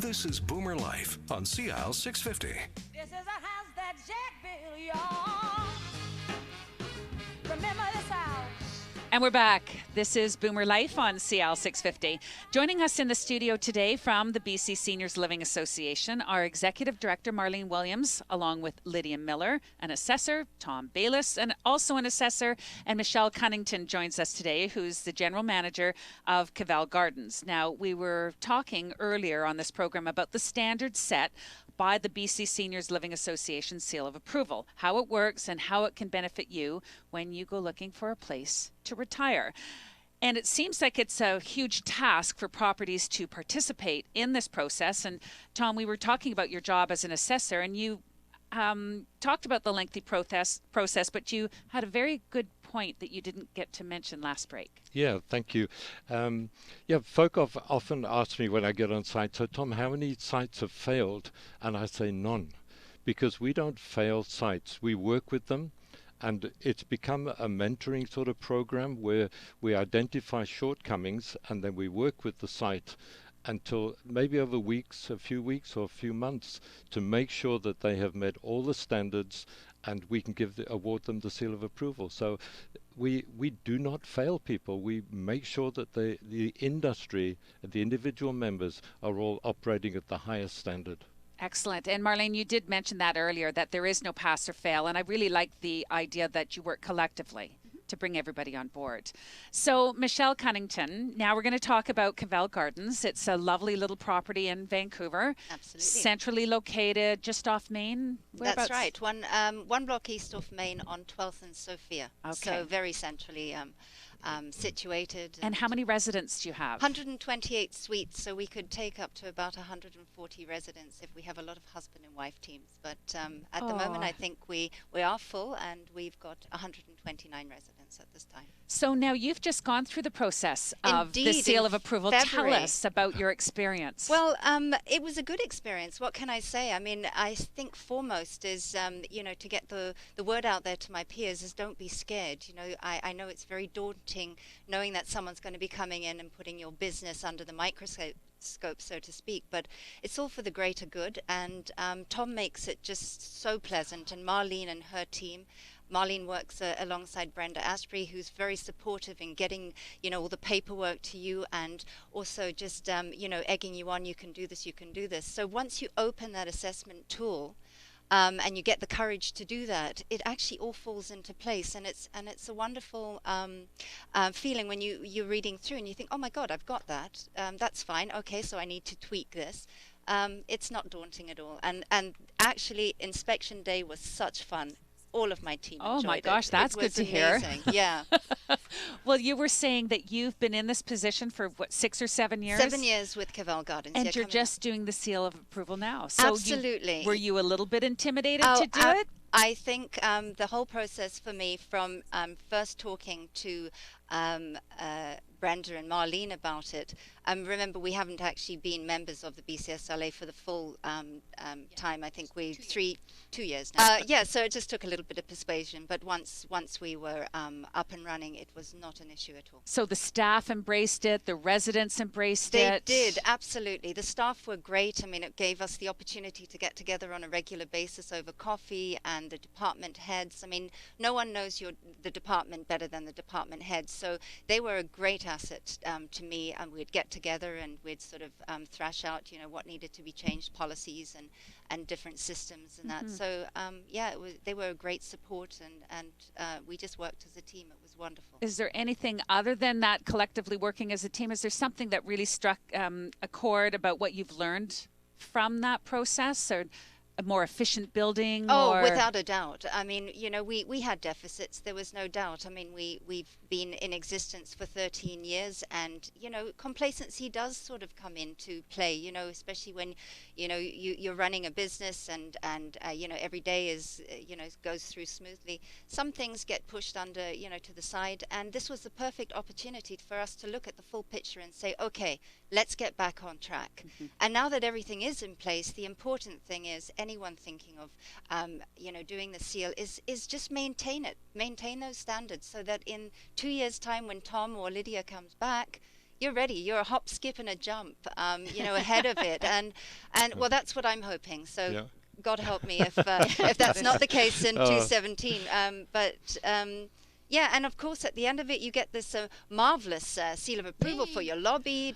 This is Boomer Life on CL 650. This is a house that Jack built, y'all. Remember this house. And we're back. This is Boomer Life on CL 650. Joining us in the studio today from the BC Seniors Living Association, our Executive Director, Marlene Williams, along with Lydia Miller, an assessor, Tom Bayliss, and also an assessor, and Michelle Cunnington joins us today, who's the General Manager of Cavell Gardens. Now, we were talking earlier on this program about the standards set by the BC Seniors Living Association seal of approval, how it works and how it can benefit you when you go looking for a place to retire. And it seems like it's a huge task for properties to participate in this process. And Tom, we were talking about your job as an assessor, and you talked about the lengthy process, but you had a very good point that you didn't get to mention last break. Yeah, thank you. Folk often ask me when I get on site, so Tom, how many sites have failed? And I say none, because we don't fail sites. We work with them, and it's become a mentoring sort of program where we identify shortcomings and then we work with the site until maybe over weeks, a few weeks or a few months, to make sure that they have met all the standards and we can award them the seal of approval. So we do not fail people. We make sure that the industry, the individual members are all operating at the highest standard. Excellent. And Marlene, you did mention that earlier, that there is no pass or fail. And I really like the idea that you work collectively to bring everybody on board. So, Michelle Cunnington, now we're going to talk about Cavell Gardens. It's a lovely little property in Vancouver. Absolutely. Centrally located, just off Main. That's right. One block east of Main on 12th and Sophia. Okay. So very centrally situated. And how many residents do you have? 128 suites, so we could take up to about 140 residents if we have a lot of husband and wife teams. But at the moment, I think we are full, and we've got 129 residents at this time. So now you've just gone through the process of the Indeed, seal in of approval. February. Tell us about your experience. Well, it was a good experience. What can I say? I mean, I think foremost is, to get the word out there to my peers is don't be scared. I know it's very daunting knowing that someone's going to be coming in and putting your business under the microscope, so to speak, but it's all for the greater good. And Tom makes it just so pleasant, and Marlene and her team. Marlene works alongside Brenda Asprey, who's very supportive in getting, all the paperwork to you, and also just, egging you on. You can do this, you can do this. So once you open that assessment tool, and you get the courage to do that, it actually all falls into place, and it's a wonderful feeling when you're reading through and you think, oh my God, I've got that. That's fine. Okay, so I need to tweak this. It's not daunting at all, and actually, inspection day was such fun. All of my team enjoyed it. Oh my gosh, that's good to hear. Yeah. Well, you were saying that you've been in this position for, 6 or 7 years? 7 years with Cavell Gardens. And you're just doing the seal of approval now. So absolutely. Were you a little bit intimidated to do it? I think the whole process for me, from first talking to Brenda and Marlene about it, remember we haven't actually been members of the BCSLA for the full time. I think 2 years now. So it just took a little bit of persuasion, but once we were up and running, it was not an issue at all. So the staff embraced it, the residents embraced it? They did, absolutely. The staff were great. I mean, it gave us the opportunity to get together on a regular basis over coffee, and the department heads. I mean, no one knows the department better than the department heads, so they were a great asset to me, and we'd get together and we'd sort of thrash out, what needed to be changed, policies and different systems and that. So they were a great support, and we just worked as a team. It was wonderful. Is there anything other than that, collectively working as a team? Is there something that really struck a chord about what you've learned from that process, or a more efficient building? Oh, without a doubt. I mean, we had deficits. There was no doubt. I mean, we've been in existence for 13 years, and complacency does sort of come into play. Especially when you're running a business, and every day is goes through smoothly. Some things get pushed under to the side, and this was the perfect opportunity for us to look at the full picture and say, okay, let's get back on track. And now that everything is in place, the important thing is anyone thinking of doing the seal is just maintain those standards, so that in 2 years' time, when Tom or Lydia comes back, you're ready. You're a hop, skip, and a jump, ahead of it. And well, that's what I'm hoping. So. Yeah. God help me if that's not the case in 2017. Yeah, and of course, at the end of it, you get this marvelous seal of approval for your lobby,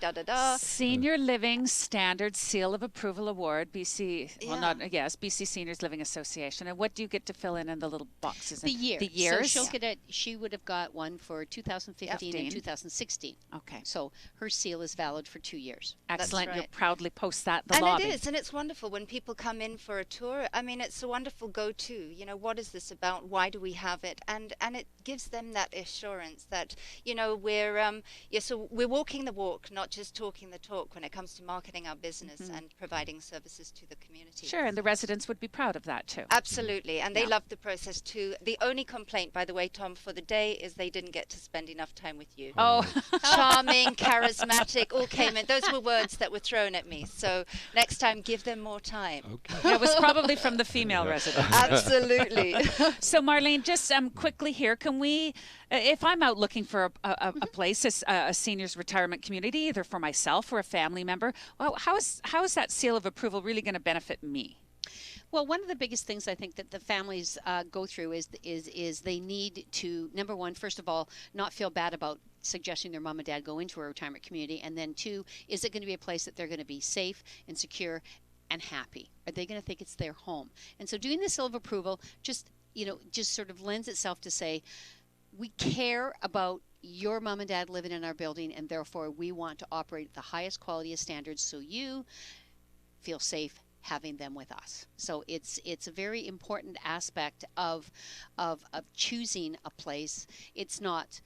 Senior Living Standard Seal of Approval Award, BC, BC Seniors Living Association. And what do you get to fill in the little boxes? The year. The years? So she would have got one for 2015 and 2016. Okay. So her seal is valid for 2 years. Excellent. That's right. You'll proudly post that in the and lobby. it is, and it's wonderful when people come in for a tour. I mean, it's a wonderful go-to. What is this about? Why do we have it? And it gives them that assurance that we're walking the walk, not just talking the talk when it comes to marketing our business and providing services to the community. Sure, and the residents would be proud of that too. Absolutely, and they love the process too. The only complaint, by the way, Tom, for the day is they didn't get to spend enough time with you. Oh, Charming, charismatic, all came in. Those were words that were thrown at me. So next time, give them more time. Okay. it was probably from the female residents. Absolutely. So Marlene, just quickly here, can we, if I'm out looking for a place, a seniors retirement community, either for myself or a family member, well, how is that seal of approval really going to benefit me? Well, one of the biggest things I think that the families go through is they need to, number one, first of all, not feel bad about suggesting their mom and dad go into a retirement community, and then two, is it going to be a place that they're going to be safe and secure and happy? Are they going to think it's their home? And so doing the seal of approval just sort of lends itself to say, we care about your mom and dad living in our building, and therefore we want to operate at the highest quality of standards so you feel safe having them with us. So it's a very important aspect of choosing a place. It's not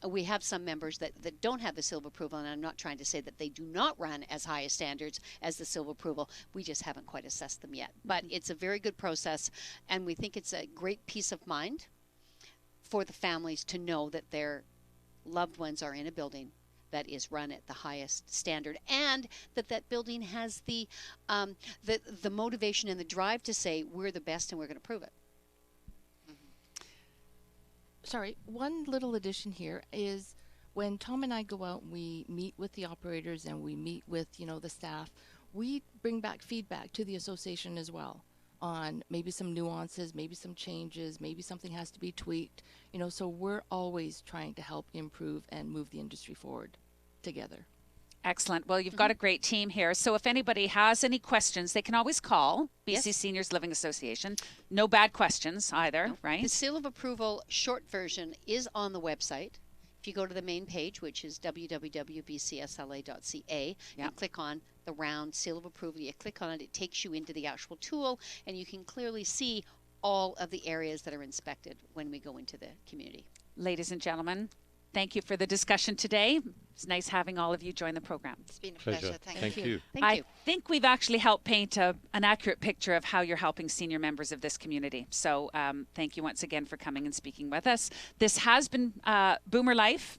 we have some members that don't have the seal of approval, and I'm not trying to say that they do not run as high standards as the seal of approval. We just haven't quite assessed them yet. But it's a very good process, and we think it's a great peace of mind for the families to know that their loved ones are in a building that is run at the highest standard, and that building has the motivation and the drive to say we're the best and we're going to prove it. Sorry, one little addition here is when Tom and I go out and we meet with the operators and we meet with the staff, we bring back feedback to the association as well on maybe some nuances, maybe some changes, maybe something has to be tweaked, so we're always trying to help improve and move the industry forward together. Excellent. Well, you've got a great team here. So if anybody has any questions, they can always call BC Yes. Seniors Living Association. No bad questions either, right? The seal of approval short version is on the website. If you go to the main page, which is www.bcsla.ca, you click on the round seal of approval. You click on it, it takes you into the actual tool, and you can clearly see all of the areas that are inspected when we go into the community. Ladies and gentlemen, thank you for the discussion today. It's nice having all of you join the program. It's been a Pleasure. pleasure. Thank you. Thank I you. think we've actually helped paint an accurate picture of how you're helping senior members of this community. So thank you once again for coming and speaking with us. This has been Boomer Life.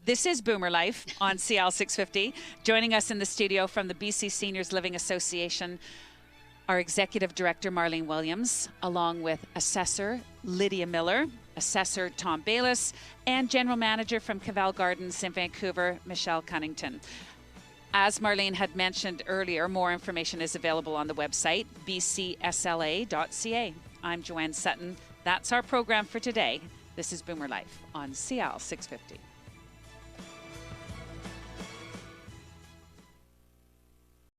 This is Boomer Life on CL 650. Joining us in the studio from the BC Seniors Living Association, our Executive Director, Marlene Williams, along with Assessor Lydia Miller, Assessor Tom Bayliss, and General Manager from Cavell Gardens in Vancouver, Michelle Cunnington. As Marlene had mentioned earlier, more information is available on the website, bcsla.ca. I'm Joanne Sutton. That's our program for today. This is Boomer Life on CL 650.